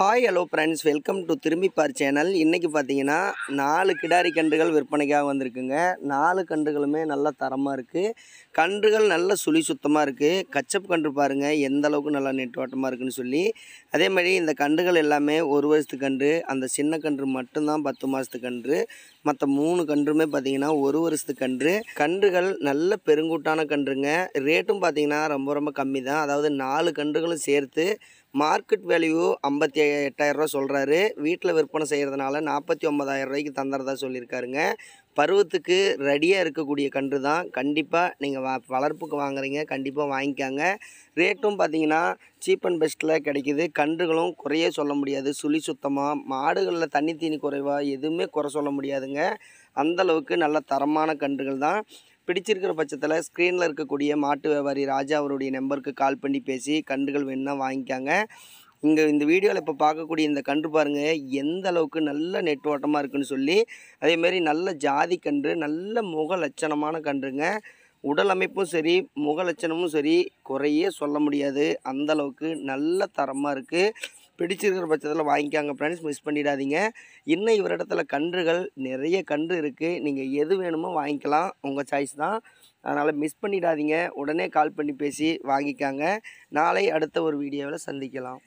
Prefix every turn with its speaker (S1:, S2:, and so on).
S1: Hi hello friends, welcome to Thirumbippar channel. இன்றைக்கி பார்த்தீங்கன்னா 4 கிடாரி கன்றுகள் விற்பனைக்காக வந்திருக்குங்க. 4 கன்றுகளுமே நல்ல தரமாக இருக்குது. கன்றுகள் நல்ல சுழி சுத்தமாக இருக்குது. கச்சப் கன்று பாருங்கள் எந்த அளவுக்கு நல்லா நெட்டோட்டமாக இருக்குன்னு சொல்லி. அதே மாதிரி இந்த கன்றுகள் எல்லாமே 1 வருஷத்துக்கு கன்று. அந்த சின்ன கன்று மட்டும்தான் 10 மாதத்துக்கு கன்று. மற்ற 3 கன்றுமே பார்த்தீங்கன்னா 1 வருஷத்துக்கு கன்று. கன்றுகள் நல்ல பெருங்கூட்டான கன்றுங்க. ரேட்டும் பார்த்தீங்கன்னா ரொம்ப ரொம்ப கம்மி தான். அதாவது 4 கன்றுகளும் சேர்த்து மார்க்கெட் வேல்யூ 58,000 ரூபா சொல்கிறாரு. வீட்டில் விற்பனை செய்கிறதுனால 49,000 ரூபாய்க்கு தந்துறதா சொல்லியிருக்காருங்க. பருவத்துக்கு ரெடியாக இருக்கக்கூடிய கன்று தான். கண்டிப்பாக நீங்கள் வளர்ப்புக்கு வாங்குறீங்க, கண்டிப்பாக வாங்கிக்காங்க. ரேட்டும் பார்த்தீங்கன்னா சீப் அண்ட் பெஸ்ட்டில் கிடைக்கிது. கன்றுகளும் குறையே சொல்ல முடியாது. சுழி சுத்தமாக மாடுகளில் தண்ணி தீனி குறைவாக எதுவுமே குறை சொல்ல முடியாதுங்க. அந்தளவுக்கு நல்ல தரமான கன்றுகள் தான். பிடிச்சிருக்கிற பட்சத்தில் ஸ்க்ரீனில் இருக்கக்கூடிய மாட்டு வியாபாரி ராஜா அவருடைய நம்பருக்கு கால் பண்ணி பேசி கன்றுகள் வேணுன்னா வாங்கிக்காங்க. இந்த வீடியோவில் இப்போ பார்க்கக்கூடிய இந்த கன்று பாருங்கள் எந்த அளவுக்கு நல்ல நெட்டோட்டமாக இருக்குன்னு சொல்லி. அதேமாரி நல்ல ஜாதி கன்று, நல்ல முக லட்சணமான கன்றுங்க. உடல் அமைப்பும் சரி, முக லட்சணமும் சரி, குறையே சொல்ல முடியாது. அந்தளவுக்கு நல்ல தரமாக இருக்குது. பிடிச்சிருக்கிற பட்சத்தில் வாங்கிக்காங்க ஃப்ரெண்ட்ஸ், மிஸ் பண்ணிடாதீங்க. இன்னும் இவரிடத்துல கன்றுகள் நிறைய கன்று இருக்குது. நீங்கள் எது வேணுமோ வாங்கிக்கலாம், உங்கள் சாய்ஸ் தான். அதனால் மிஸ் பண்ணிடாதீங்க. உடனே கால் பண்ணி பேசி வாங்கிக்காங்க. நாளை அடுத்த ஒரு வீடியோவில் சந்திக்கலாம்.